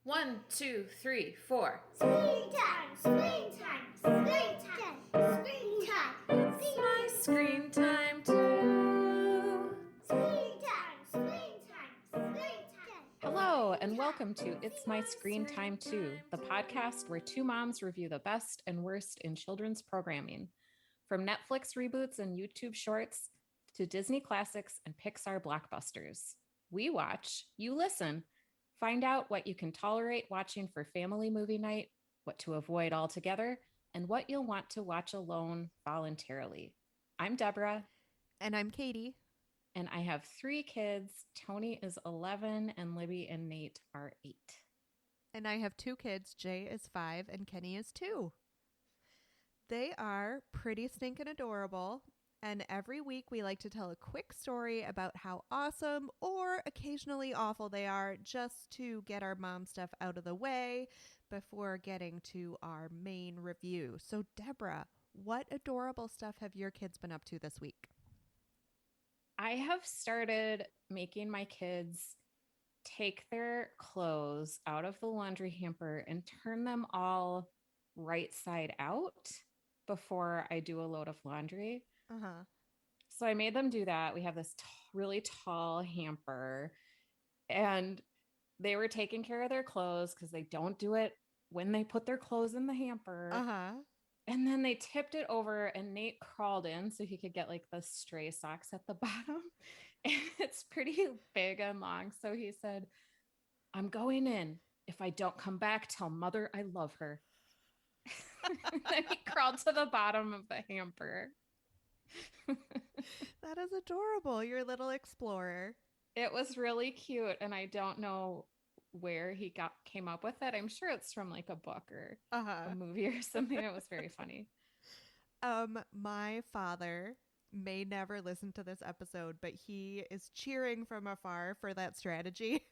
One, two, three, four. Screen time, screen time, screen time, screen time. It's my screen time too. Screen time, screen time, screen time. Hello, and welcome to It's My Screen Time Too, the podcast where two moms review the best and worst in children's programming. From Netflix reboots and YouTube shorts to Disney classics and Pixar blockbusters. We watch, you listen. Find out what you can tolerate watching for family movie night, what to avoid altogether, and what you'll want to watch alone voluntarily. I'm Deborah. And I'm Katie. And I have three kids. Tony is 11, and Libby and Nate are 8. And I have two kids. Jay is 5 and Kenny is 2. They are pretty stinking adorable. And every week we like to tell a quick story about how awesome or occasionally awful they are, just to get our mom stuff out of the way before getting to our main review. So Deborah, what adorable stuff have your kids been up to this week? I have started making my kids take their clothes out of the laundry hamper and turn them all right side out before I do a load of laundry. Uh-huh. So I made them do that. We have this really tall hamper, and they were taking care of their clothes because they don't do it when they put their clothes in the hamper. Uh-huh. And then they tipped it over, and Nate crawled in so he could get like the stray socks at the bottom. And it's pretty big and long. So he said, "I'm going in. If I don't come back, tell mother I love her." Then he crawled to the bottom of the hamper. That is adorable, your little explorer. It was really cute, and I don't know where he came up with it. I'm sure it's from like a book or a movie or something. It was very funny. My father may never listen to this episode, but he is cheering from afar for that strategy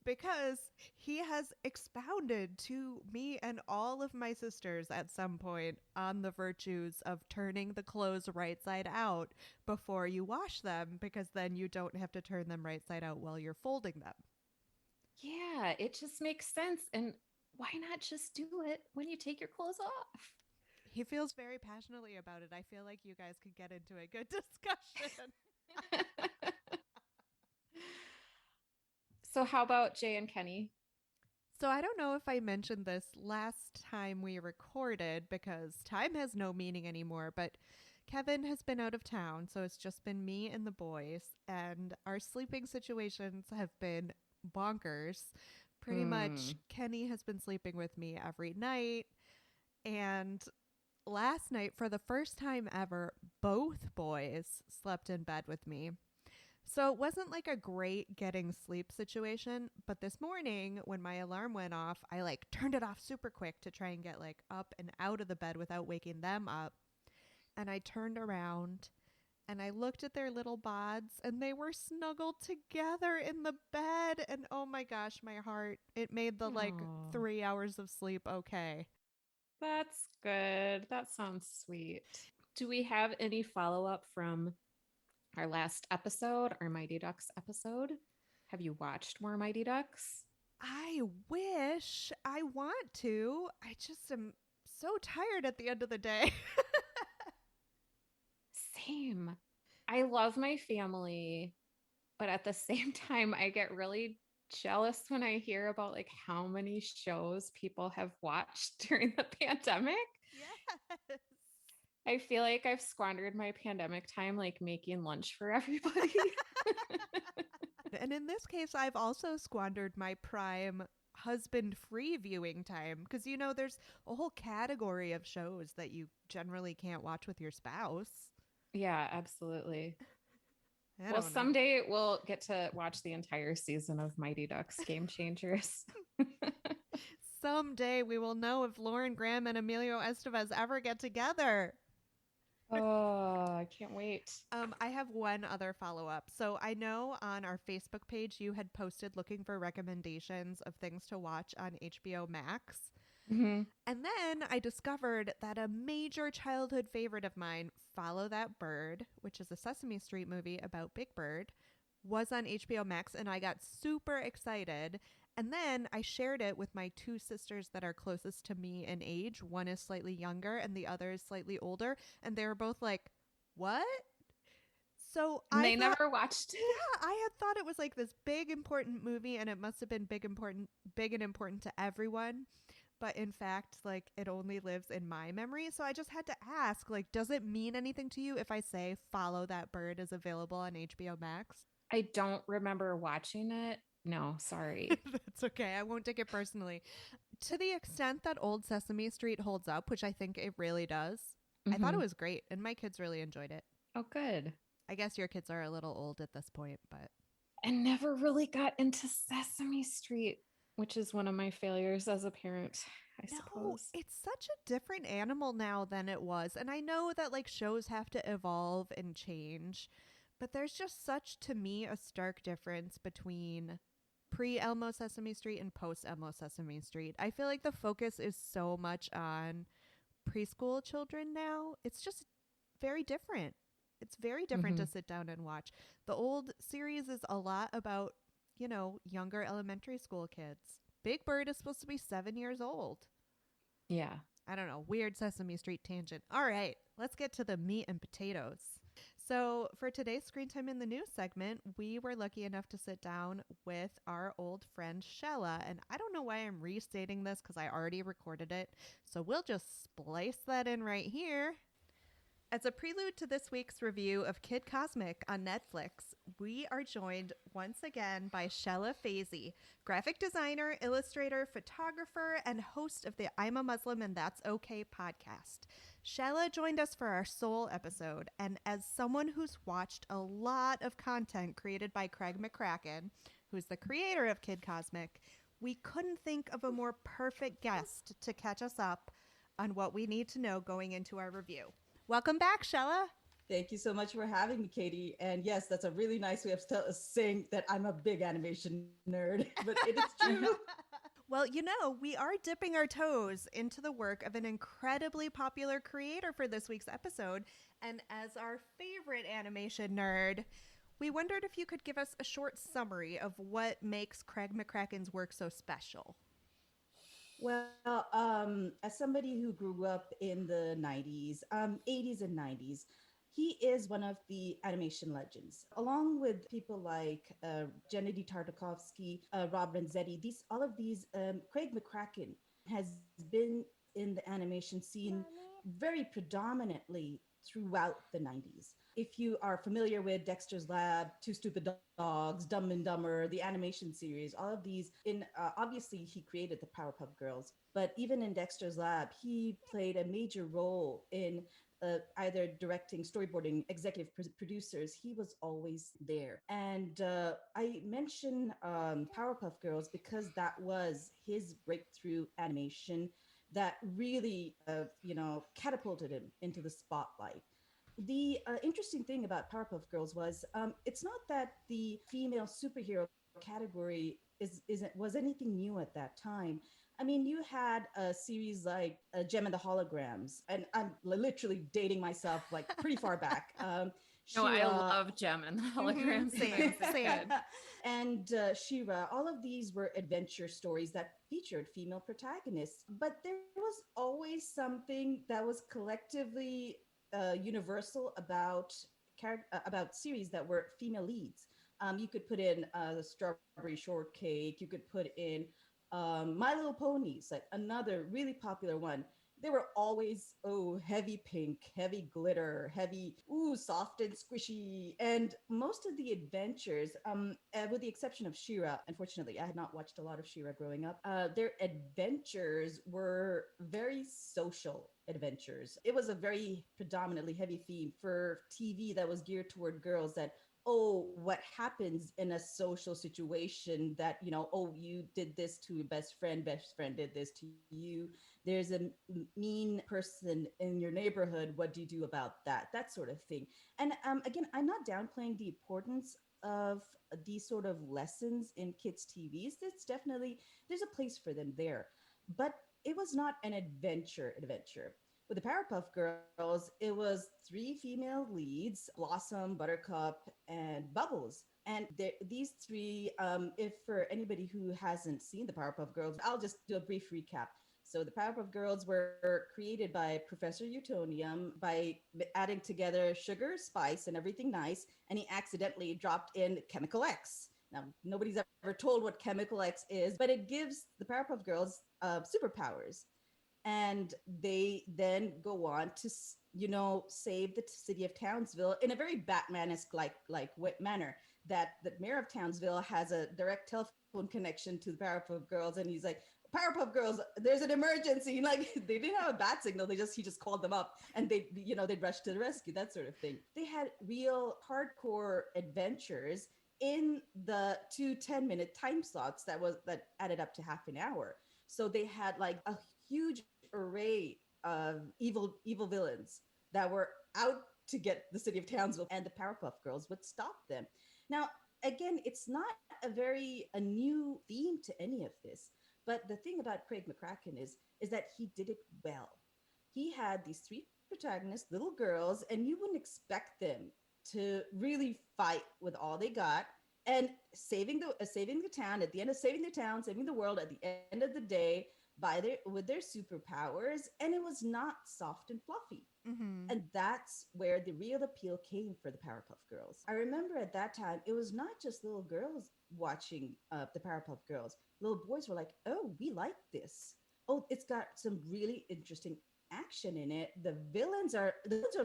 because he has expounded to me and all of my sisters at some point on the virtues of turning the clothes right side out before you wash them, because then you don't have to turn them right side out while you're folding them. Yeah, it just makes sense. And why not just do it when you take your clothes off? He feels very passionately about it. I feel like you guys could get into a good discussion. So how about Jay and Kenny? So I don't know if I mentioned this last time we recorded because time has no meaning anymore, but Kevin has been out of town, so it's just been me and the boys, and our sleeping situations have been bonkers. Pretty much Kenny has been sleeping with me every night, and last night, for the first time ever, both boys slept in bed with me. So it wasn't like a great getting sleep situation, but this morning when my alarm went off, I like turned it off super quick to try and get like up and out of the bed without waking them up. And I turned around and I looked at their little bods and they were snuggled together in the bed. And oh my gosh, my heart, it made the like Aw. 3 hours of sleep okay. That's good. That sounds sweet. Do we have any follow-up from our last episode, our Mighty Ducks episode? Have you watched more Mighty Ducks? I wish. I want to. I just am so tired at the end of the day. Same. I love my family, but at the same time, I get really jealous when I hear about like how many shows people have watched during the pandemic. Yes. I feel like I've squandered my pandemic time like making lunch for everybody. And in this case, I've also squandered my prime husband free viewing time because, you know, there's a whole category of shows that you generally can't watch with your spouse. Yeah, absolutely. I Well, don't know. someday we'll get to watch the entire season of Mighty Ducks Game Changers. Someday we will know if Lauren Graham and Emilio Estevez ever get together. Oh, I can't wait. I have one other follow up. So I know on our Facebook page you had posted looking for recommendations of things to watch on HBO Max. Mhm. And then I discovered that a major childhood favorite of mine, Follow That Bird, which is a Sesame Street movie about Big Bird, was on HBO Max, and I got super excited. And then I shared it with my two sisters that are closest to me in age. One is slightly younger and the other is slightly older. And they were both like, what? So And I they thought, never watched it. yeah, I had thought it was like this big important movie and it must have been big and important to everyone. But in fact, like it only lives in my memory. So I just had to ask, like, does it mean anything to you if I say Follow That Bird is available on HBO Max? I don't remember watching it. No, sorry. That's okay. I won't take it personally. To the extent that Old Sesame Street holds up, which I think it really does, I thought it Mhm. was great and my kids really enjoyed it. Oh, good. I guess your kids are a little old at this point, but I never really got into Sesame Street, which is one of my failures as a parent, I no, suppose. it's such a different animal now than it was. And I know that like shows have to evolve and change, but there's just such, to me, a stark difference between pre Elmo Sesame Street and post Elmo Sesame Street. I feel like the focus is so much on preschool children now. It's just very different. It's very different Hmm. to sit down and watch. The old series is a lot about, younger elementary school kids. Big Bird is supposed to be 7 years old. Yeah. I don't know, weird Sesame Street tangent. All right, let's get to the meat and potatoes. So, for today's Screen Time in the News segment, we were lucky enough to sit down with our old friend Shehla. And I don't know why I'm restating this because I already recorded it. So, we'll just splice that in right here. As a prelude to this week's review of Kid Cosmic on Netflix, we are joined once again by Shehla Faizi, graphic designer, illustrator, photographer, and host of the I'm a Muslim and That's Okay podcast. Shehla joined us for our Soul episode, and as someone who's watched a lot of content created by Craig McCracken, who's the creator of Kid Cosmic, we couldn't think of a more perfect guest to catch us up on what we need to know going into our review. Welcome back, Shehla. Thank you so much for having me, Katie. And yes, that's a really nice way of saying that I'm a big animation nerd, but it is true. Well, we are dipping our toes into the work of an incredibly popular creator for this week's episode. And as our favorite animation nerd, we wondered if you could give us a short summary of what makes Craig McCracken's work so special. Well, as somebody who grew up in the 90s, 80s and 90s, he is one of the animation legends, along with people like Gennady Tartakovsky, Rob Renzetti. All of these, Craig McCracken has been in the animation scene very predominantly throughout the 90s. If you are familiar with Dexter's Lab, Two Stupid Dogs, Dumb and Dumber, the animation series, all of these, obviously he created the Powerpuff Girls, but even in Dexter's Lab, he played a major role in either directing, storyboarding, executive producers. He was always there. And I mention Powerpuff Girls because that was his breakthrough animation that really, catapulted him into the spotlight. The interesting thing about Powerpuff Girls was it's not that the female superhero category was anything new at that time. I mean, you had a series like Gem and the Holograms, and I'm literally dating myself like pretty far back. No, I She-Ra, love Gem and the holograms. Same, same. and She-Ra. All of these were adventure stories that featured female protagonists, but there was always something that was collectively universal about series that were female leads. You could put in the Strawberry Shortcake. You could put in My Little Ponies, like another really popular one. They were always heavy pink, heavy glitter, heavy soft and squishy, and most of the adventures, with the exception of She-Ra. Unfortunately, I had not watched a lot of She-Ra growing up. Their adventures were very social adventures. It was a very predominantly heavy theme for TV that was geared toward girls. That what happens in a social situation that, you did this to your best friend did this to you. There's a mean person in your neighborhood. What do you do about that? That sort of thing. And again, I'm not downplaying the importance of these sort of lessons in kids' TVs. There's a place for them there. But it was not an adventure. With the Powerpuff Girls, it was three female leads, Blossom, Buttercup, and Bubbles. And these three, if for anybody who hasn't seen the Powerpuff Girls, I'll just do a brief recap. So the Powerpuff Girls were created by Professor Utonium by adding together sugar, spice, and everything nice, and he accidentally dropped in Chemical X. Now, nobody's ever told what Chemical X is, but it gives the Powerpuff Girls superpowers. And they then go on to save the city of Townsville in a very Batman-esque like manner. That mayor of Townsville has a direct telephone connection to the Powerpuff Girls, and he's like, Powerpuff Girls, there's an emergency. Like, they didn't have a bat signal, he just called them up, and they'd rush to the rescue, that sort of thing. They had real hardcore adventures in the 2 10-minute time slots that added up to half an hour. So they had like a huge array of evil villains that were out to get the city of Townsville, and the Powerpuff Girls would stop them. Now, again, it's not a new theme to any of this, but the thing about Craig McCracken is that he did it well. He had these three protagonists, little girls, and you wouldn't expect them to really fight with all they got, and saving the town at the end of saving the town, saving the world at the end of the day with their superpowers, and it was not soft and fluffy. Mm-hmm. And that's where the real appeal came for the Powerpuff Girls. I remember at that time, it was not just little girls watching the Powerpuff Girls. Little boys were like, oh, we like this. Oh, it's got some really interesting action in it. The villains are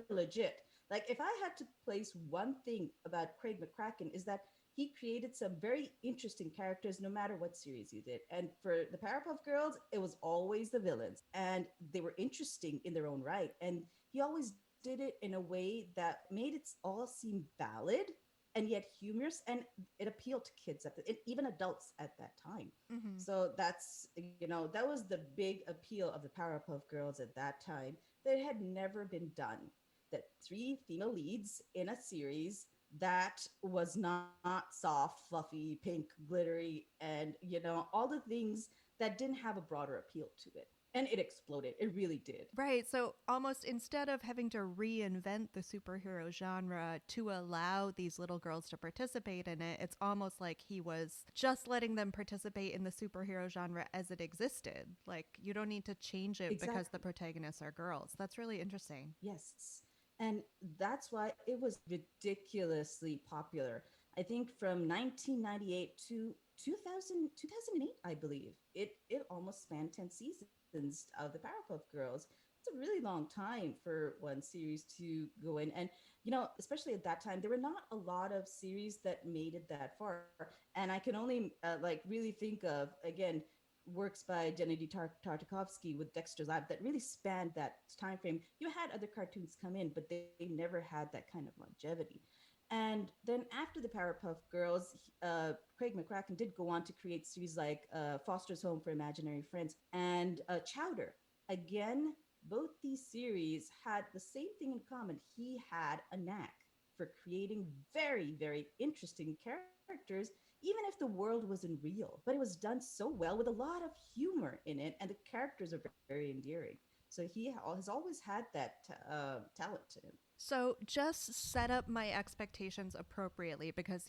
legit. Like, if I had to place one thing about Craig McCracken, is that he created some very interesting characters no matter what series he did. And for the Powerpuff Girls, it was always the villains. And they were interesting in their own right. And he always did it in a way that made it all seem valid and yet humorous. And it appealed to kids, even adults at that time. Mm-hmm. So that was the big appeal of the Powerpuff Girls at that time. That had never been done. That three female leads in a series that was not soft, fluffy, pink, glittery, and all the things that didn't have a broader appeal to it. And it exploded. It really did. Right. So almost instead of having to reinvent the superhero genre to allow these little girls to participate in it, it's almost like he was just letting them participate in the superhero genre as it existed. Like, you don't need to change it because the protagonists are girls. That's really interesting. Yes. And that's why it was ridiculously popular. I think from 1998 to 2008, I believe. It almost spanned 10 seasons of the Powerpuff Girls. It's a really long time for one series to go in. And, especially at that time, there were not a lot of series that made it that far. And I can only really think of, again, works by Jenny Tartakovsky with Dexter's Lab that really spanned that time frame. You had other cartoons come in, but they never had that kind of longevity. And then after the Powerpuff Girls, Craig McCracken did go on to create series like Foster's Home for Imaginary Friends and Chowder. Again, both these series had the same thing in common. He had a knack for creating very, very interesting characters, even if the world wasn't real. But it was done so well with a lot of humor in it, and the characters are very endearing. So he has always had that talent to him. So just set up my expectations appropriately because,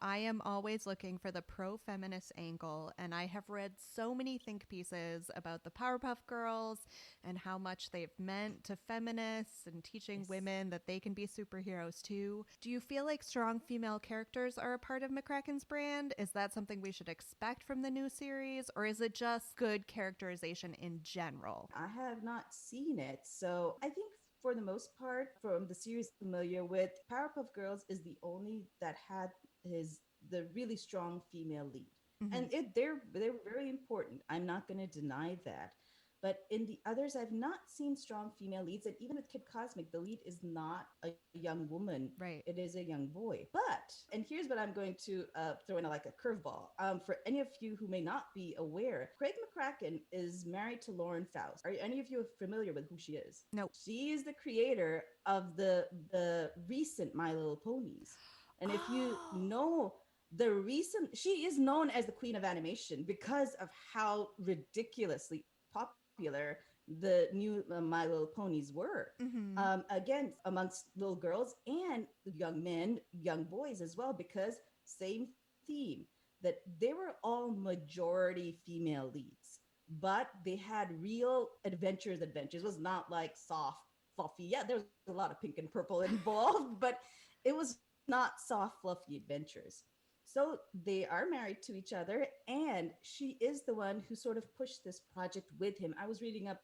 I am always looking for the pro-feminist angle, and I have read so many think pieces about the Powerpuff Girls and how much they've meant to feminists and teaching women that they can be superheroes too. Do you feel like strong female characters are a part of McCracken's brand? Is that something we should expect from the new series, or is it just good characterization in general? I have not seen it, so I think for the most part, from the series familiar with, Powerpuff Girls is the only that had the really strong female lead. Mm-hmm. And they're very important. I'm not going to deny that. But in the others, I've not seen strong female leads. And even with Kid Cosmic, the lead is not a young woman. Right. It is a young boy. But, and here's what I'm going to throw in a curveball. For any of you who may not be aware, Craig McCracken is married to Lauren Faust. Are any of you familiar with who she is? No. She is the creator of the recent My Little Ponies. And if you know she is known as the Queen of Animation because of how ridiculously popular the new My Little Ponies were. Again, amongst little girls and young men, young boys as well, because same theme, that they were all majority female leads, but they had real adventures. It was not like soft, fluffy. Yeah, there was a lot of pink and purple involved, but it was not soft, fluffy adventures. So they are married to each other, and she is the one who sort of pushed this project with him. I was reading up,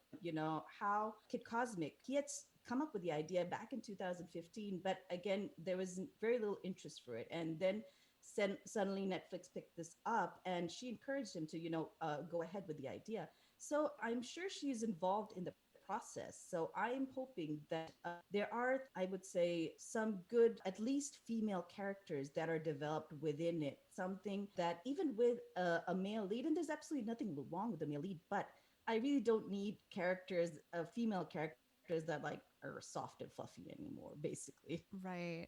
how Kid Cosmic, he had come up with the idea back in 2015, but again, there was very little interest for it. And then suddenly Netflix picked this up, and she encouraged him to, go ahead with the idea. So I'm sure she's involved in the process. So I'm hoping that there are, I would say, some good, at least female characters that are developed within it. Something that even with a male lead, and there's absolutely nothing wrong with the male lead, but I really don't need characters, female characters that like are soft and fluffy anymore, basically. Right.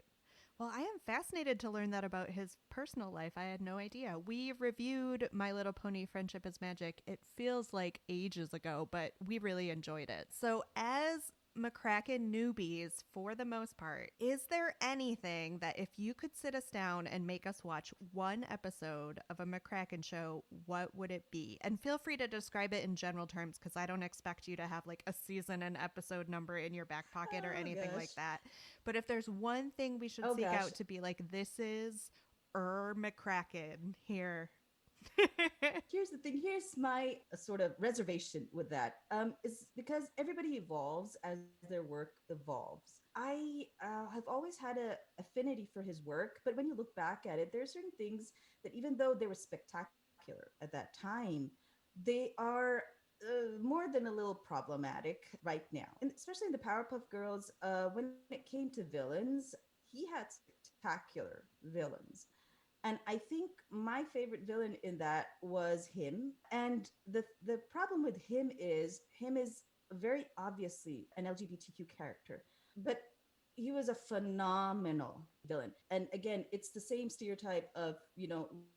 Well, I am fascinated to learn that about his personal life. I had no idea. We reviewed My Little Pony Friendship is Magic. It feels like ages ago, but we really enjoyed it. So, as McCracken newbies, for the most part, is there anything that if you could sit us down and make us watch one episode of a McCracken show, what would it be? And feel free to describe it in general terms because I don't expect you to have like a season and episode number in your back pocket or Oh anything gosh. like that. But if there's one thing we should Oh seek gosh. out to be like, this is McCracken here. Here's the thing. Here's my sort of reservation with that. Is because everybody evolves as their work evolves. I have always had a affinity for his work, but when you look back at it, there are certain things that, even though they were spectacular at that time, they are more than a little problematic right now. And especially in the Powerpuff Girls, when it came to villains, he had spectacular villains. And I think my favorite villain in that was him. And the problem with him is very obviously an LGBTQ character, but he was a phenomenal villain. And again, it's the same stereotype of,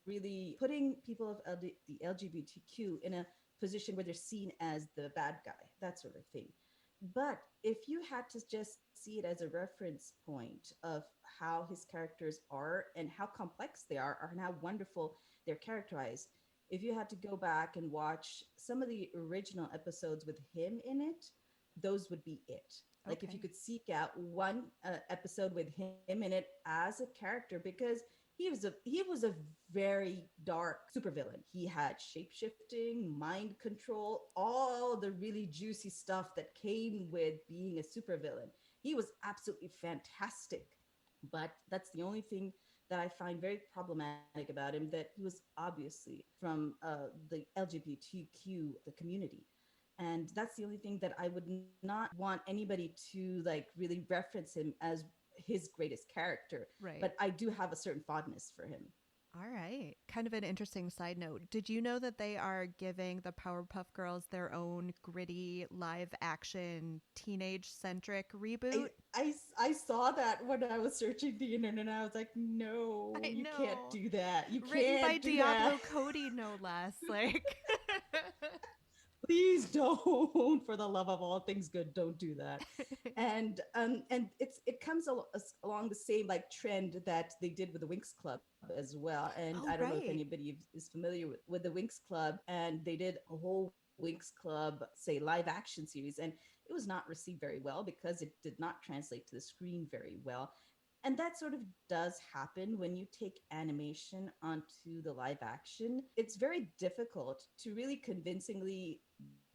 really putting people of the LGBTQ in a position where they're seen as the bad guy, that sort of thing. But if you had to just see it as a reference point of how his characters are and how complex they are, and how wonderful they're characterized, if you had to go back and watch some of the original episodes with him in it, those would be it. Like if you Okay. could seek out one episode with him in it as a character, because he was a very dark supervillain. He had shape-shifting, mind control, all the really juicy stuff that came with being a supervillain. He was absolutely fantastic. But that's the only thing that I find very problematic about him, that he was obviously from the LGBTQ, the community. And that's the only thing that I would not want anybody to like really reference him as his greatest character. Right. But I do have a certain fondness for him. All right. Kind of an interesting side note. Did you know that they are giving the Powerpuff Girls their own gritty, live action, teenage centric reboot? I saw that when I was searching the internet, and I was like, no, I you can't know. do that. You Written by can't do Diablo that. Cody, no less. Like, Please don't, for the love of all things good, don't do that. And it comes along the same like trend that they did with the Winx Club as well. And I oh, don't know if right. anybody is familiar with the Winx Club, and they did a whole Winx Club, say, live action series, and it was not received very well because it did not translate to the screen very well. And that sort of does happen when you take animation onto the live action. It's very difficult to really convincingly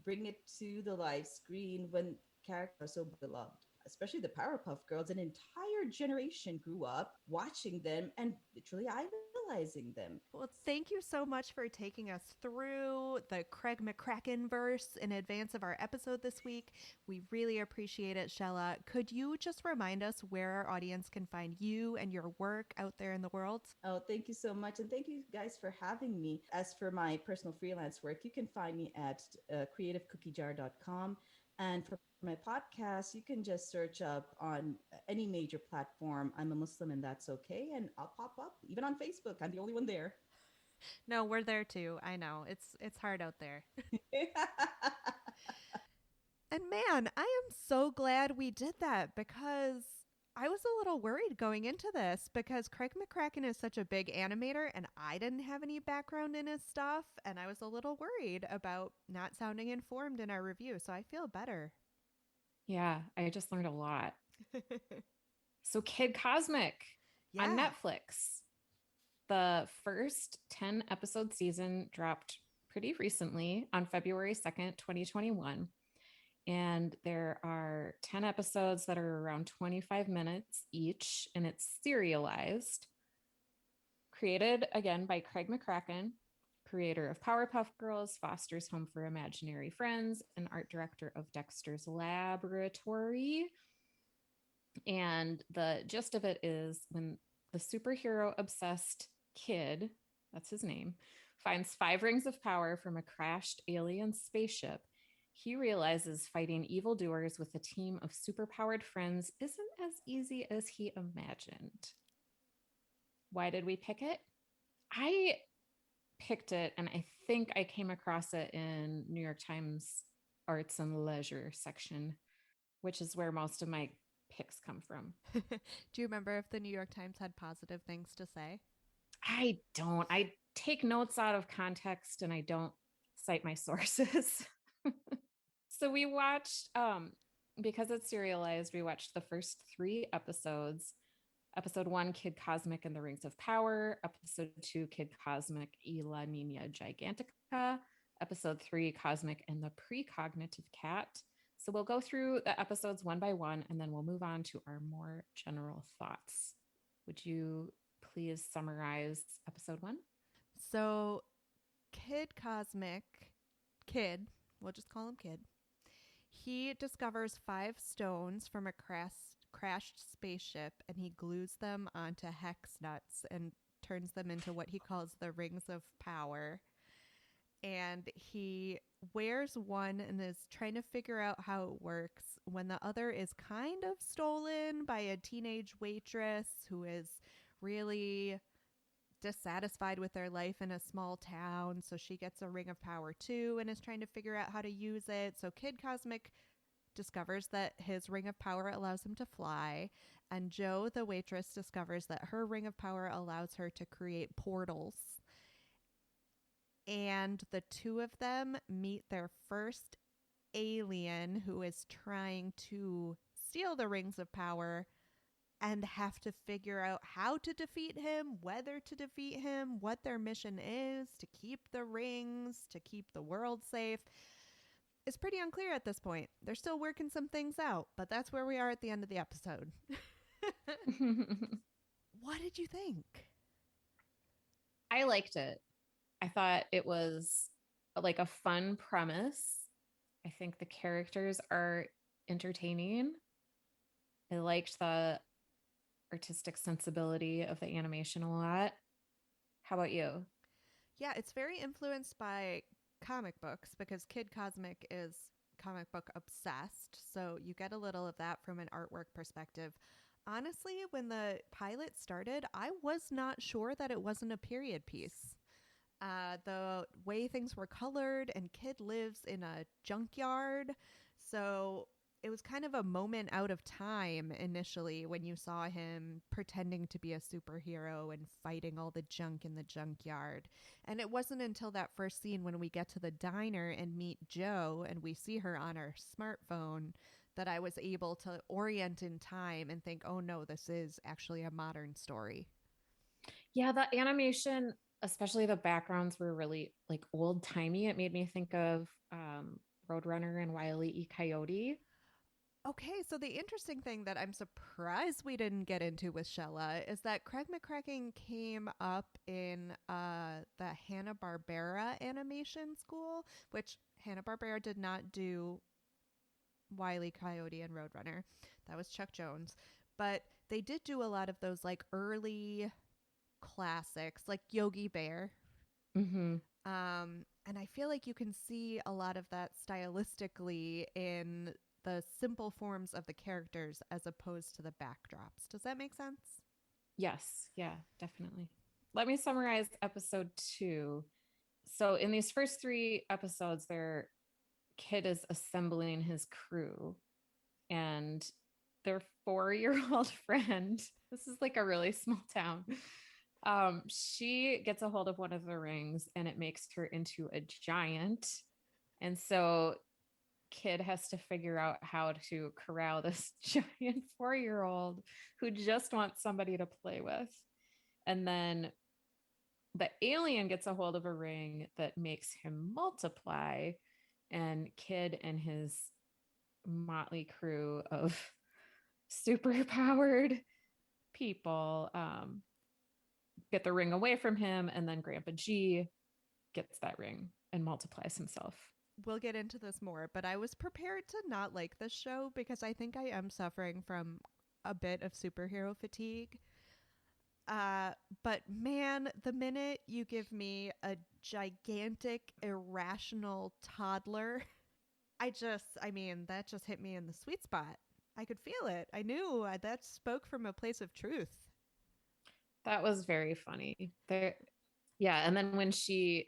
bring it to the live screen when characters are so beloved. Especially the Powerpuff Girls, an entire generation grew up watching them and literally idolizing them. Well, thank you so much for taking us through the Craig McCracken verse in advance of our episode this week. We really appreciate it, Shella. Could you just remind us where our audience can find you and your work out there in the world? Oh, thank you so much. And thank you guys for having me. As for my personal freelance work, you can find me at creativecookie.jar.com. And for my podcast, you can just search up on any major platform. I'm a Muslim and that's okay. And I'll pop up even on Facebook. I'm the only one there. No, we're there too. I know. It's hard out there. And man, I am so glad we did that because I was a little worried going into this because Craig McCracken is such a big animator and I didn't have any background in his stuff. And I was a little worried about not sounding informed in our review. So I feel better. Yeah, I just learned a lot. So, Kid Cosmic on Yeah. Netflix. The first 10 episode season dropped pretty recently on February 2nd, 2021. And there are 10 episodes that are around 25 minutes each, and it's serialized. Created again by Craig McCracken, creator of Powerpuff Girls, Foster's Home for Imaginary Friends, and art director of Dexter's Laboratory. And the gist of it is when the superhero obsessed kid, that's his name, finds 5 rings of power from a crashed alien spaceship, he realizes fighting evildoers with a team of superpowered friends isn't as easy as he imagined. Why did we pick it? I picked it, and I think I came across it in New York Times Arts and Leisure section, which is where most of my picks come from. Do you remember if the New York Times had positive things to say? I don't. I take notes out of context and I don't cite my sources. So we watched because it's serialized, we watched the first 3 episodes. Episode 1, Kid Cosmic and the Rings of Power. Episode 2, Kid Cosmic y la Nina Gigantica. Episode 3, Cosmic and the Precognitive Cat. So we'll go through the episodes one by one, and then we'll move on to our more general thoughts. Would you please summarize episode 1? So, Kid Cosmic, Kid, we'll just call him Kid. He discovers 5 stones from a crashed spaceship and he glues them onto hex nuts and turns them into what he calls the rings of power. And he wears one and is trying to figure out how it works when the other is kind of stolen by a teenage waitress who is really dissatisfied with their life in a small town. So she gets a ring of power too and is trying to figure out how to use it. So Kid Cosmic discovers that his ring of power allows him to fly. And Jo, the waitress, discovers that her ring of power allows her to create portals. And the two of them meet their first alien who is trying to steal the rings of power and have to figure out how to defeat him, whether to defeat him, what their mission is to keep the rings, to keep the world safe. It's pretty unclear at this point. They're still working some things out, but that's where we are at the end of the episode. What did you think? I liked it. I thought it was like a fun premise. I think the characters are entertaining. I liked the artistic sensibility of the animation a lot. How about you? Yeah, it's very influenced by comic books because Kid Cosmic is comic book obsessed. So you get a little of that from an artwork perspective. Honestly, when the pilot started, I was not sure that it wasn't a period piece. The way things were colored, and Kid lives in a junkyard. So it was kind of a moment out of time initially when you saw him pretending to be a superhero and fighting all the junk in the junkyard. And it wasn't until that first scene when we get to the diner and meet Jo and we see her on her smartphone that I was able to orient in time and think, oh no, this is actually a modern story. Yeah, the animation, especially the backgrounds, were really like old timey. It made me think of Roadrunner and Wile E. Coyote. Okay, so the interesting thing that I'm surprised we didn't get into with Shehla is that Craig McCracken came up in the Hanna-Barbera animation school, which Hanna-Barbera did not do Wile E. Coyote and Roadrunner. That was Chuck Jones. But they did do a lot of those like early classics, like Yogi Bear. Mm-hmm. And I feel like you can see a lot of that stylistically in the simple forms of the characters as opposed to the backdrops. Does that make sense? Yes, yeah, definitely. Let me summarize episode 2. So in these first 3 episodes, their kid is assembling his crew, and their 4-year-old friend. This is like a really small town. She gets a hold of one of the rings and it makes her into a giant. And so kid has to figure out how to corral this giant 4-year-old who just wants somebody to play with. And then the alien gets a hold of a ring that makes him multiply, and kid and his motley crew of superpowered people get the ring away from him, and then Grandpa G gets that ring and multiplies himself. We'll get into this more, but I was prepared to not like this show because I think I am suffering from a bit of superhero fatigue. But man, the minute you give me a gigantic, irrational toddler, that just hit me in the sweet spot. I could feel it. I knew that spoke from a place of truth. That was very funny. There, yeah, and then when she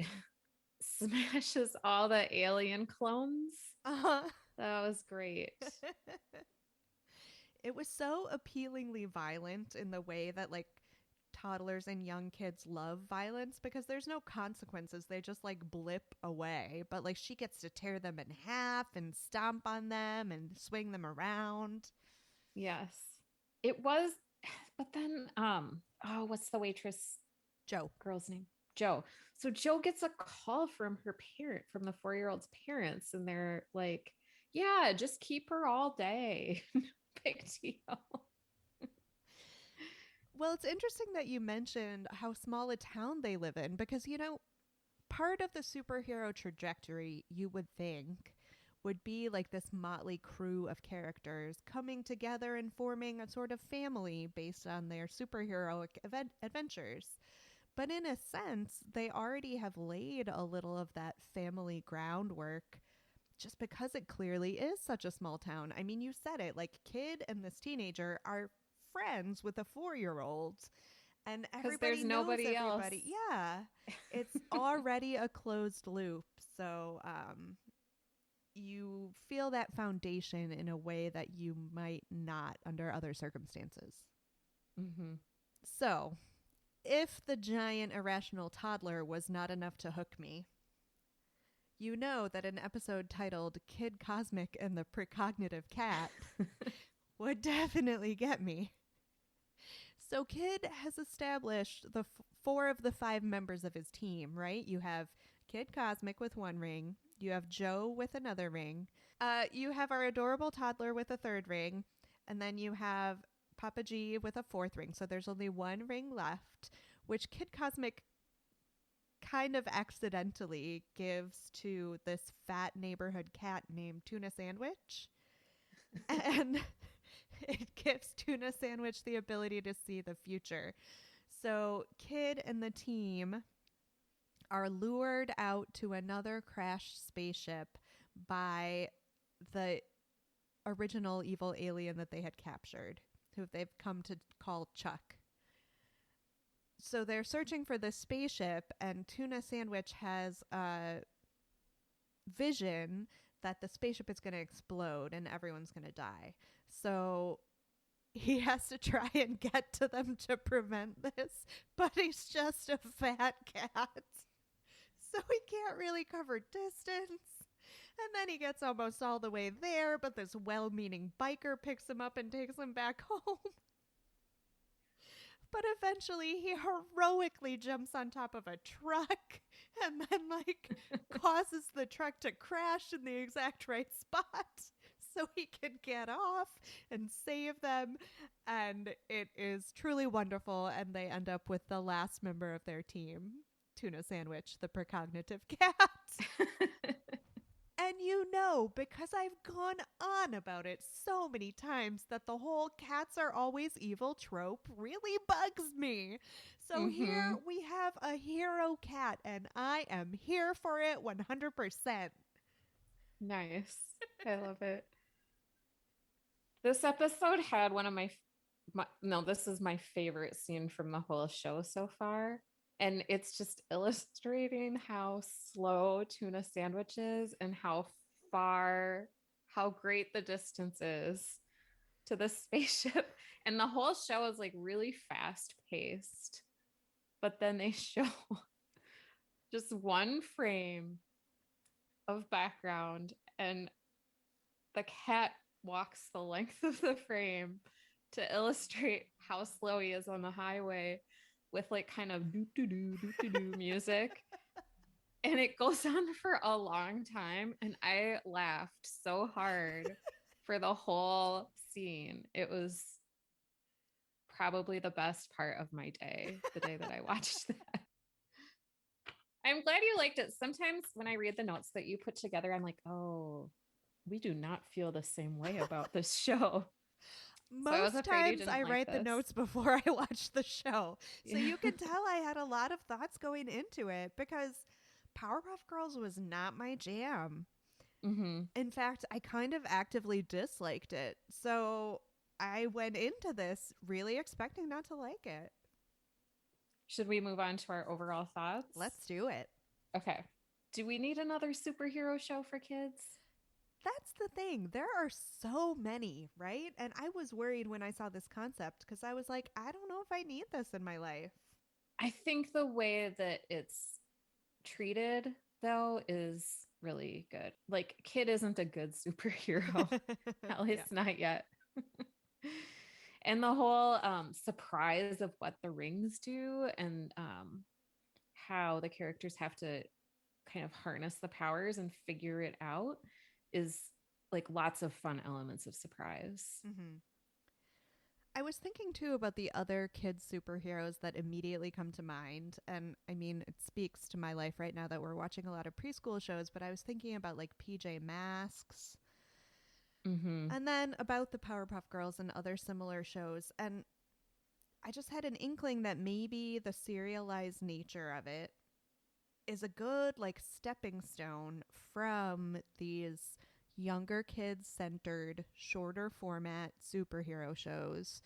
smashes all the alien clones, Uh-huh. that was great. It was so appealingly violent in the way that like toddlers and young kids love violence because there's no consequences. They just like blip away. But like she gets to tear them in half and stomp on them and swing them around. Yes. It was, but then oh, what's the waitress Joe. girl's name? Joe. So Joe gets a call from her parent, from the 4-year-old's parents, and they're like, yeah, just keep her all day. Big deal. Well, it's interesting that you mentioned how small a town they live in because, you know, part of the superhero trajectory you would think would be like this motley crew of characters coming together and forming a sort of family based on their superheroic adventures. But in a sense, they already have laid a little of that family groundwork just because it clearly is such a small town. I mean, you said it, like Kid and this teenager are friends with a 4-year-old and everybody there's knows nobody everybody. else. Yeah. It's already a closed loop. So, you feel that foundation in a way that you might not under other circumstances. Mm-hmm. So, if the giant irrational toddler was not enough to hook me, you know that an episode titled Kid Cosmic and the Precognitive Cat would definitely get me. So Kid has established the 4 of the 5 members of his team, right? You have Kid Cosmic with 1 ring. You have Joe with another ring. You have our adorable toddler with a 3rd ring. And then you have Papa G with a 4th ring. So there's only 1 ring left, which Kid Cosmic kind of accidentally gives to this fat neighborhood cat named Tuna Sandwich. And it gives Tuna Sandwich the ability to see the future. So Kid and the team are lured out to another crashed spaceship by the original evil alien that they had captured, who they've come to call Chuck. So they're searching for this spaceship, and Tuna Sandwich has a vision that the spaceship is going to explode and everyone's going to die. So he has to try and get to them to prevent this, but he's just a fat cat. So he can't really cover distance. And then he gets almost all the way there, but this well-meaning biker picks him up and takes him back home. But eventually he heroically jumps on top of a truck and then causes the truck to crash in the exact right spot so he can get off and save them. And it is truly wonderful. And they end up with the last member of their team, Tuna Sandwich, the precognitive cat. And you know, because I've gone on about it so many times, that the whole cats are always evil trope really bugs me. So here we have a hero cat, and I am here for it 100%. Nice. I love it. This episode had one of this is my favorite scene from the whole show so far. And it's just illustrating how slow Tuna Sandwich is and how great the distance is to the spaceship. And the whole show is like really fast paced. But then they show just one frame of background, and the cat walks the length of the frame to illustrate how slow he is on the highway with like kind of doo doo doo doo doo doo music. And it goes on for a long time. And I laughed so hard for the whole scene. It was probably the best part of my day, the day that I watched that. I'm glad you liked it. Sometimes when I read the notes that you put together, I'm like, oh, we do not feel the same way about this show. So I was Most afraid you times didn't I like write the this. notes before I watch the show. So Yeah. you can tell I had a lot of thoughts going into it because Powerpuff Girls was not my jam. Mm-hmm. In fact, I kind of actively disliked it. So I went into this really expecting not to like it. Should we move on to our overall thoughts? Let's do it. Okay. Do we need another superhero show for kids? That's the thing. There are so many, right? And I was worried when I saw this concept because I was like, I don't know if I need this in my life. I think the way that it's treated, though, is really good. Like, Kid isn't a good superhero, at Yeah. least not yet. And the whole surprise of what the rings do, and how the characters have to kind of harness the powers and figure it out, is like lots of fun elements of surprise. Mm-hmm. I was thinking too about the other kids superheroes that immediately come to mind. And I mean, it speaks to my life right now that we're watching a lot of preschool shows, but I was thinking about like PJ Masks Mm-hmm. and then about the Powerpuff Girls and other similar shows. And I just had an inkling that maybe the serialized nature of it is a good like stepping stone from these younger kids centered shorter format superhero shows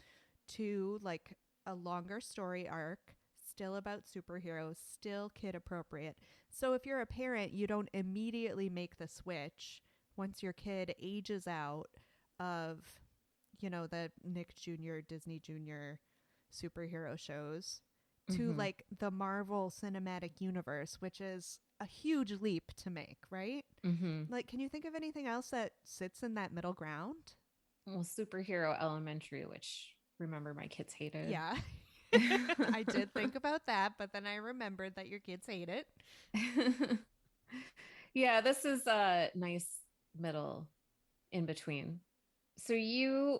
to like a longer story arc still about superheroes, still kid appropriate. So if you're a parent, you don't immediately make the switch once your kid ages out of the Nick Jr. Disney Jr. superhero shows to Mm-hmm. like the Marvel Cinematic Universe, which is a huge leap to make, right? Mm-hmm. Like, can you think of anything else that sits in that middle ground? Well, Superhero Elementary, which remember my kids hated. Yeah. I did think about that, but then I remembered that your kids hate it. Yeah, this is a nice middle in between. So you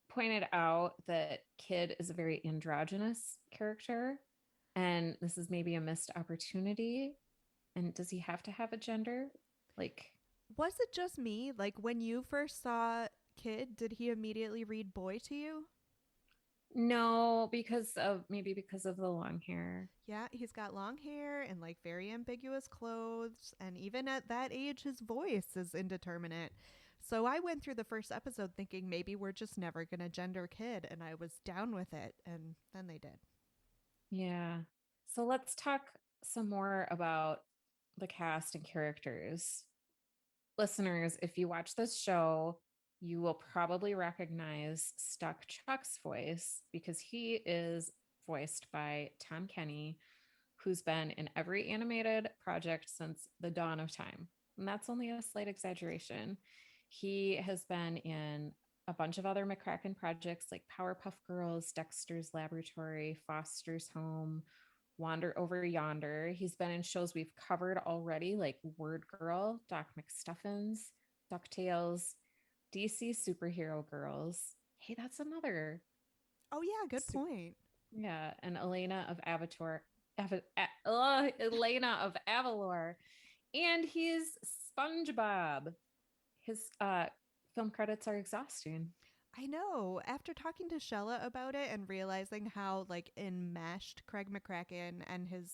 pointed out that Kid is a very androgynous character, and this is maybe a missed opportunity. And does he have to have a gender? Like, Was it just me? Like, when you first saw Kid, did he immediately read boy to you? no, because of the long hair. Yeah, he's got long hair and like very ambiguous clothes. And even at that age, his voice is indeterminate. So I went through the first episode thinking maybe we're just never going to gender Kid. And I was down with it. And then they did. Yeah. So let's talk some more about the cast and characters. Listeners, if you watch this show, you will probably recognize Stuck Chuck's voice because he is voiced by Tom Kenny, who's been in every animated project since the dawn of time. And that's only a slight exaggeration. He has been in a bunch of other McCracken projects like Powerpuff Girls, Dexter's Laboratory, Foster's Home, Wander Over Yonder. He's been in shows we've covered already, like Word Girl, Doc McStuffins, DuckTales, DC Superhero Girls. Hey, that's another. Oh, yeah, good Super, point. yeah, and Elena of Avatar. Elena of Avalor. And he's SpongeBob. His film credits are exhausting. I know. After talking to Shehla about it and realizing how like enmeshed Craig McCracken and his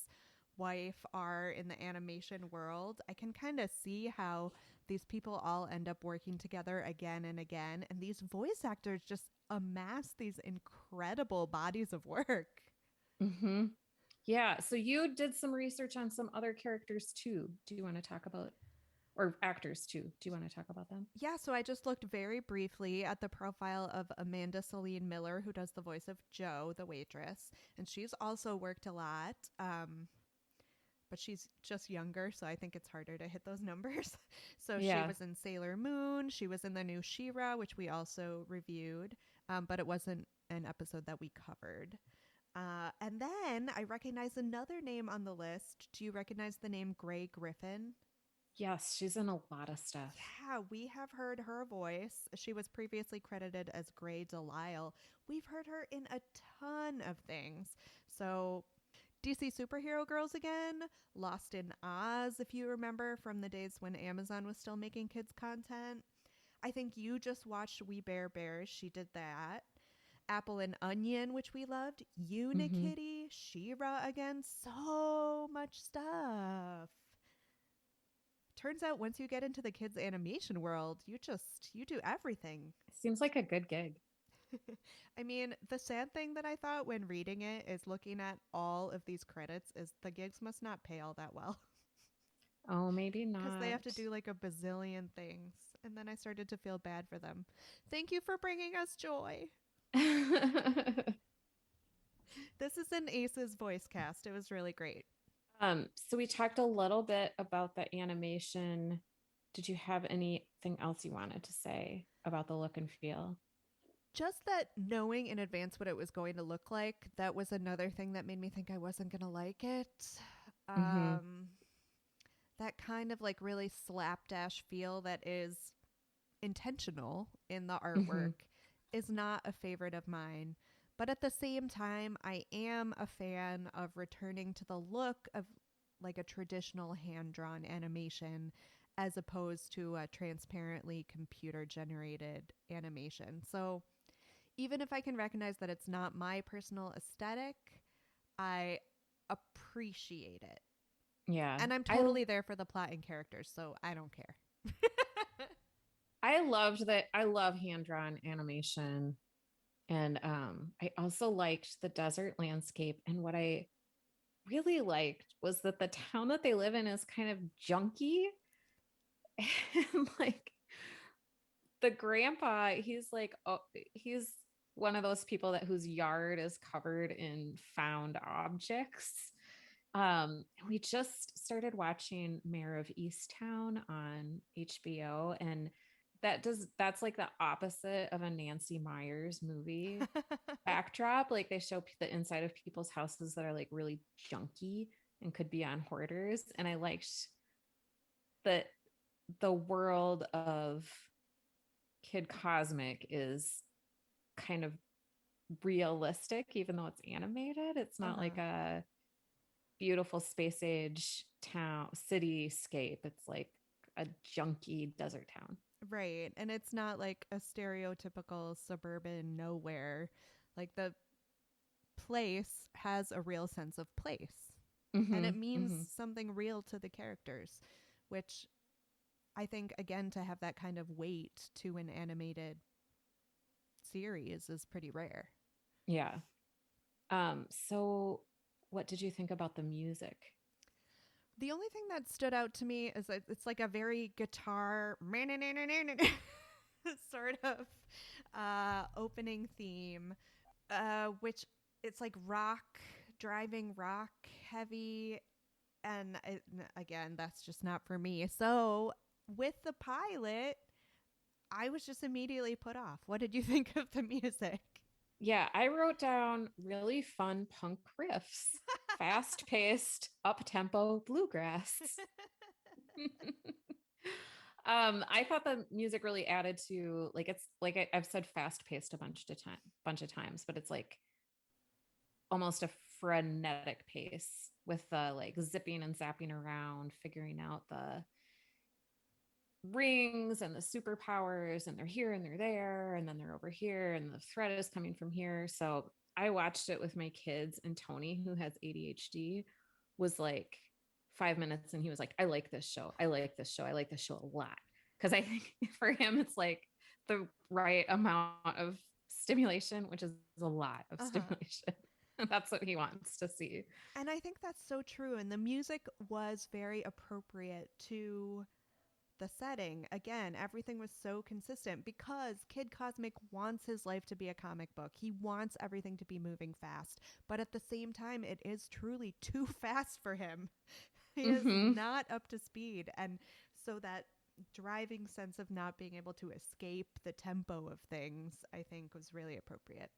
wife are in the animation world, I can kind of see how these people all end up working together again and again. And these voice actors just amass these incredible bodies of work. Mm-hmm. Yeah. So you did some research on some other characters too. Do you want to talk about or actors too. Do you want to talk about them? Yeah, so I just looked very briefly at the profile of Amanda Celine Miller, who does the voice of Jo, the waitress, and she's also worked a lot. But she's just younger, so I think it's harder to hit those numbers. So she Yeah. was in Sailor Moon. She was in the new She-Ra, which we also reviewed, but it wasn't an episode that we covered. And then I recognize another name on the list. Do you recognize the name Grey Griffin? Yes, she's in a lot of stuff. Yeah, we have heard her voice. She was previously credited as Grey Delisle. We've heard her in a ton of things. So DC Superhero Girls again, Lost in Oz, if you remember from the days when Amazon was still making kids content. I think you just watched We Bare Bears. She did that. Apple and Onion, which we loved. Mm-hmm. Unikitty, She-Ra again. So much stuff. Turns out once you get into the kids animation world, you do everything. Seems like a good gig. I mean, the sad thing that I thought when reading it is looking at all of these credits is the gigs must not pay all that well Oh, maybe because they have not. to do like a bazillion things. And then I started to feel bad for them. Thank you for bringing us joy. This is an Ace's voice cast. It was really great. So we talked a little bit about the animation. Did you have anything else you wanted to say about the look and feel? Just that knowing in advance what it was going to look like, that was another thing that made me think I wasn't going to like it. Mm-hmm. That kind of like really slapdash feel that is intentional in the Mm-hmm. artwork is not a favorite of mine. But at the same time, I am a fan of returning to the look of like a traditional hand drawn animation as opposed to a transparently computer generated animation. So even if I can recognize that it's not my personal aesthetic, I appreciate it. Yeah. And I'm I totally there for the plot and characters, so I don't care. I loved that. I love hand-drawn animation. And I also liked the desert landscape. And what I really liked was that the town that they live in is kind of junky. And like the grandpa, he's like, oh, he's one of those people that whose yard is covered in found objects. We just started watching Mayor of Easttown on HBO, and that's like the opposite of a Nancy Meyers movie backdrop. Like they show the inside of people's houses that are like really junky and could be on hoarders. And I liked that the world of Kid Cosmic is kind of realistic, even though it's animated. It's not Uh-huh. like a beautiful space age town cityscape. It's like a junky desert town. Right. And it's not like a stereotypical suburban nowhere. Like the place has a real sense of place. And Mm-hmm, it means mm-hmm. something real to the characters, which I think, again, to have that kind of weight to an animated series is pretty rare. Yeah. So what did you think about the music? The only thing that stood out to me is that it's like a very guitar sort of opening theme, which it's like rock, driving rock heavy. And again, that's just not for me. So with the pilot, I was just immediately put off. What did you think of the music? Yeah, I wrote down really fun punk riffs, fast paced, up tempo bluegrass. I thought the music really added to like it's like I've said fast paced a bunch of times, but it's like almost a frenetic pace with the like zipping and zapping around, figuring out the rings and the superpowers, and they're here and they're there, and then they're over here, and the threat is coming from here. So I watched it with my kids, and Tony, who has ADHD, was like 5 minutes and he was like, I like this show. I like this show. I like this show a lot. Because I think for him, it's like the right amount of stimulation, which is a lot of Uh-huh. stimulation. That's what he wants to see. And I think that's so true. And the music was very appropriate to the setting. Again, everything was so consistent because Kid Cosmic wants his life to be a comic book. He wants everything to be moving fast. But at the same time, it is truly too fast for him. He is not up to speed. And so that driving sense of not being able to escape the tempo of things, I think, was really appropriate.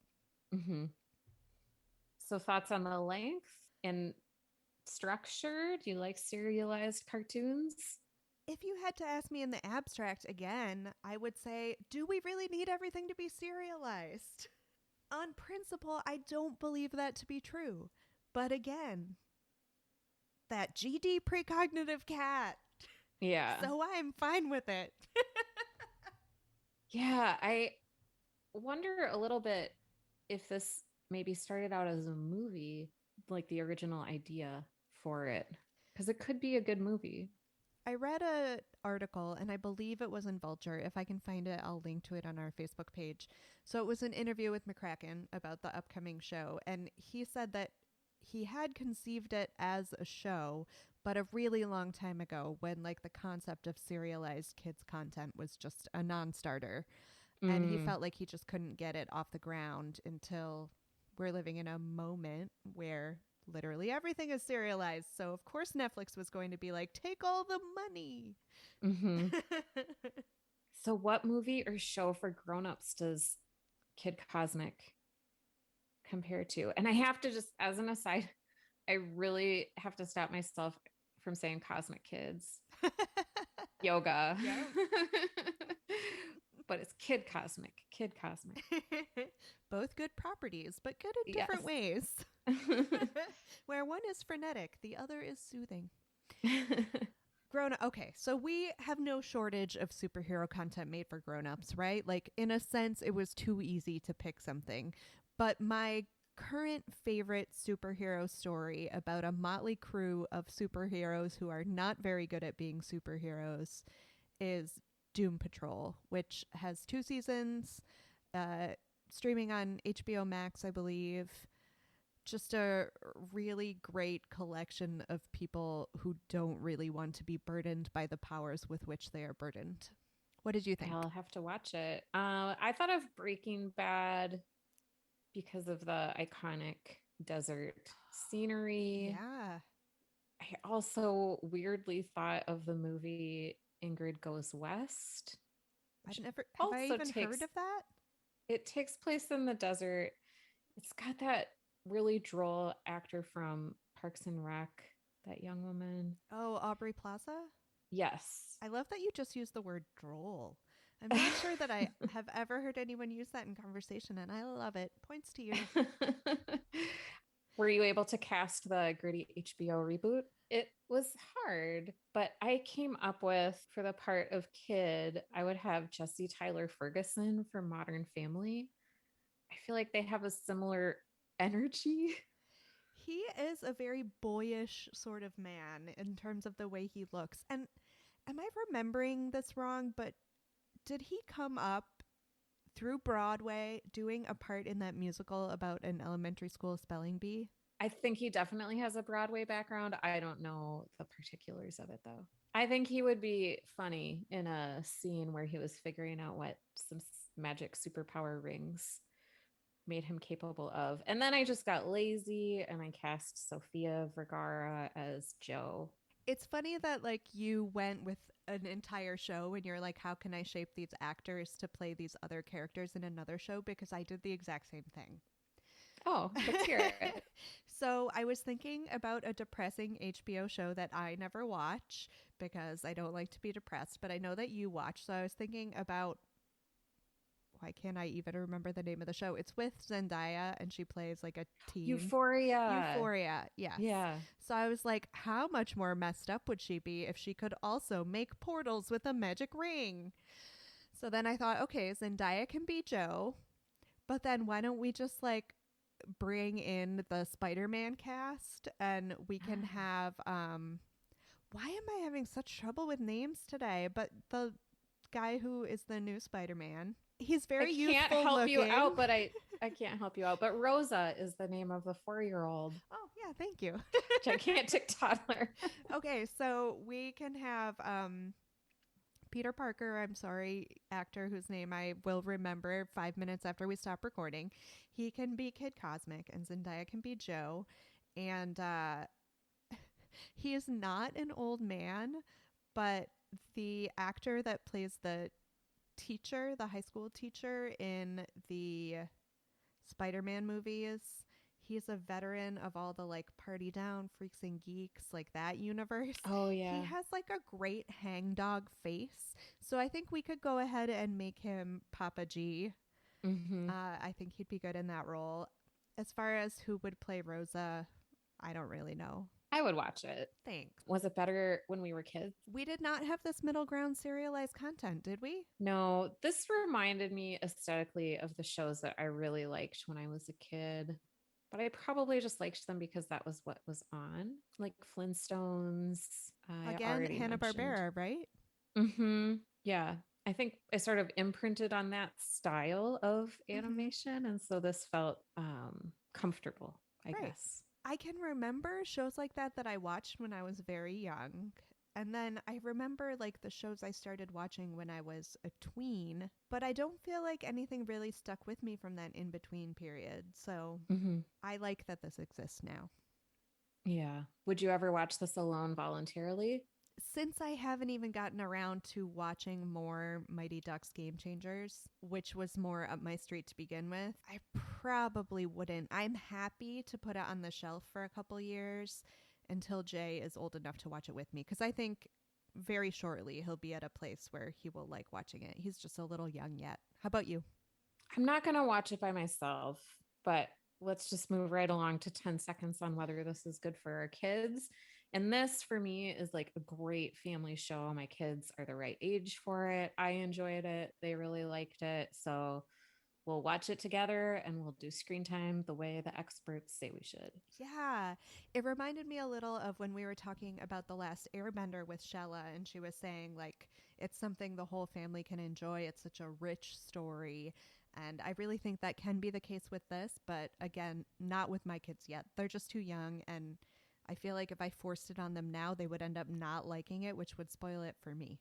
So thoughts on the length and structure? Do you like serialized cartoons? If you had to ask me in the abstract again, I would say, do we really need everything to be serialized? On principle, I don't believe that to be true. But again, that GD precognitive cat. Yeah. So I'm fine with it. Yeah, I wonder a little bit if this maybe started out as a movie, like the original idea for it, because it could be a good movie. I read an article, and I believe it was in Vulture. If I can find it, I'll link to it on our Facebook page. So it was an interview with McCracken about the upcoming show, and he said that he had conceived it as a show, but a really long time ago when like the concept of serialized kids content was just a non-starter. And he felt like he just couldn't get it off the ground until we're living in a moment where literally everything is serialized. So, of course, Netflix was going to be like, take all the money. So, what movie or show for grown-ups does Kid Cosmic compare to? And I have to just, as an aside, I really have to stop myself from saying Cosmic Kids. Yoga. But it's Kid Cosmic. Kid Cosmic. Both good properties, but good in different ways. Where one is frenetic, the other is soothing. Grown-up. Okay, so we have no shortage of superhero content made for grown-ups, right? Like, in a sense, it was too easy to pick something. But my current favorite superhero story about a motley crew of superheroes who are not very good at being superheroes is Doom Patrol, which has 2 seasons, streaming on HBO Max, I believe. Just a really great collection of people who don't really want to be burdened by the powers with which they are burdened. What did you think? I'll have to watch it. I thought of Breaking Bad because of the iconic desert scenery. Yeah. I also weirdly thought of the movie Ingrid Goes West. Have I even heard of that? It takes place in the desert. It's got that really droll actor from Parks and Rec, that young woman. Oh, Aubrey Plaza? Yes. I love that you just used the word droll. I'm not sure that I have ever heard anyone use that in conversation, and I love it. Points to you. Were you able to cast the gritty HBO reboot? It was hard, but I came up with, for the part of Kid, I would have Jesse Tyler Ferguson from Modern Family. I feel like they have a similar energy. He is a very boyish sort of man in terms of the way he looks. And am I remembering this wrong? But did he come up through Broadway doing a part in that musical about an elementary school spelling bee? I think he definitely has a Broadway background. I don't know the particulars of it, though. I think he would be funny in a scene where he was figuring out what some magic superpower rings made him capable of. And then I just got lazy and I cast Sofia Vergara as Joe. It's funny that like you went with an entire show and you're like, how can I shape these actors to play these other characters in another show? Because I did the exact same thing. Oh, let's hear it. So I was thinking about a depressing HBO show that I never watch because I don't like to be depressed, but I know that you watch. So I was thinking about, why can't I even remember the name of the show? It's with Zendaya and she plays like a teen. Euphoria, yes. Yeah. So I was like, how much more messed up would she be if she could also make portals with a magic ring? So then I thought, okay, Zendaya can be Joe, but then why don't we just like bring in the Spider-Man cast and we can have why am I having such trouble with names today? But the guy who is the new Spider-Man, he's very youthful looking. I can't help you out, but I can't help you out. But Rosa is the name of the 4-year-old. Oh yeah, thank you. Gigantic toddler. Okay, so we can have Peter Parker, I'm sorry, actor whose name I will remember 5 minutes after we stop recording. He can be Kid Cosmic and Zendaya can be Joe. And he is not an old man, but the actor that plays the teacher, the high school teacher in the Spider-Man movies, he's a veteran of all the like Party Down, Freaks and Geeks, like that universe. Oh, He yeah. has like a great hangdog face. So I think we could go ahead and make him Papa G. Mm-hmm. I think he'd be good in that role. As far as who would play Rosa, I don't really know. I would watch it. Thanks. Was it better when we were kids? We did not have this middle ground serialized content, did we? No, this reminded me aesthetically of the shows that I really liked when I was a kid. But I probably just liked them because that was what was on, like Flintstones. I Again, already mentioned. Hanna-Barbera, right? Mm-hmm. Yeah. I think I sort of imprinted on that style of Mhm. animation. And so this felt comfortable, I Right. guess. I can remember shows like that I watched when I was very young. And then I remember like the shows I started watching when I was a tween, but I don't feel like anything really stuck with me from that in between period. So Mm-hmm. I like that this exists now. Yeah. Would you ever watch this alone voluntarily? Since I haven't even gotten around to watching more Mighty Ducks Game Changers, which was more up my street to begin with, I probably wouldn't. I'm happy to put it on the shelf for a couple years until Jay is old enough to watch it with me, because I think very shortly he'll be at a place where he will like watching it. He's just a little young yet. How about you? I'm not going to watch it by myself, but let's just move right along to 10 seconds on whether this is good for our kids. And this for me is like a great family show. My kids are the right age for it. I enjoyed it. They really liked it. So we'll watch it together and we'll do screen time the way the experts say we should. Yeah, it reminded me a little of when we were talking about The Last Airbender with Shehla, and she was saying, like, it's something the whole family can enjoy. It's such a rich story. And I really think that can be the case with this, but again, not with my kids yet. They're just too young, and I feel like if I forced it on them now, they would end up not liking it, which would spoil it for me.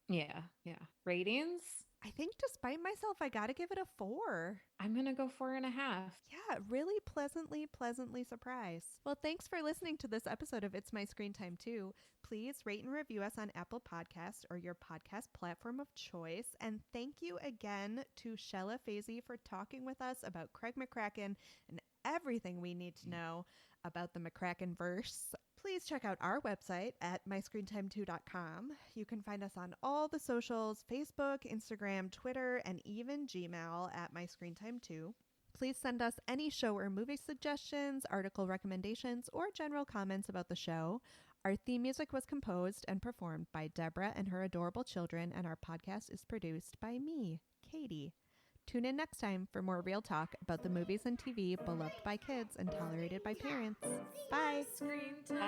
Yeah. Yeah. Ratings? I think despite myself, I got to give it a 4. I'm going to go 4.5. Yeah, really pleasantly surprised. Well, thanks for listening to this episode of It's My Screen Time Too. Please rate and review us on Apple Podcasts or your podcast platform of choice. And thank you again to Shehla Faizi for talking with us about Craig McCracken and everything we need to know about the McCracken verse. Please check out our website at myscreentime2.com. You can find us on all the socials: Facebook, Instagram, Twitter, and even Gmail at myscreentime2. Please send us any show or movie suggestions, article recommendations, or general comments about the show. Our theme music was composed and performed by Deborah and her adorable children, and our podcast is produced by me, Katie. Tune in next time for more real talk about the movies and TV beloved by kids and tolerated by parents. Bye. Screen time.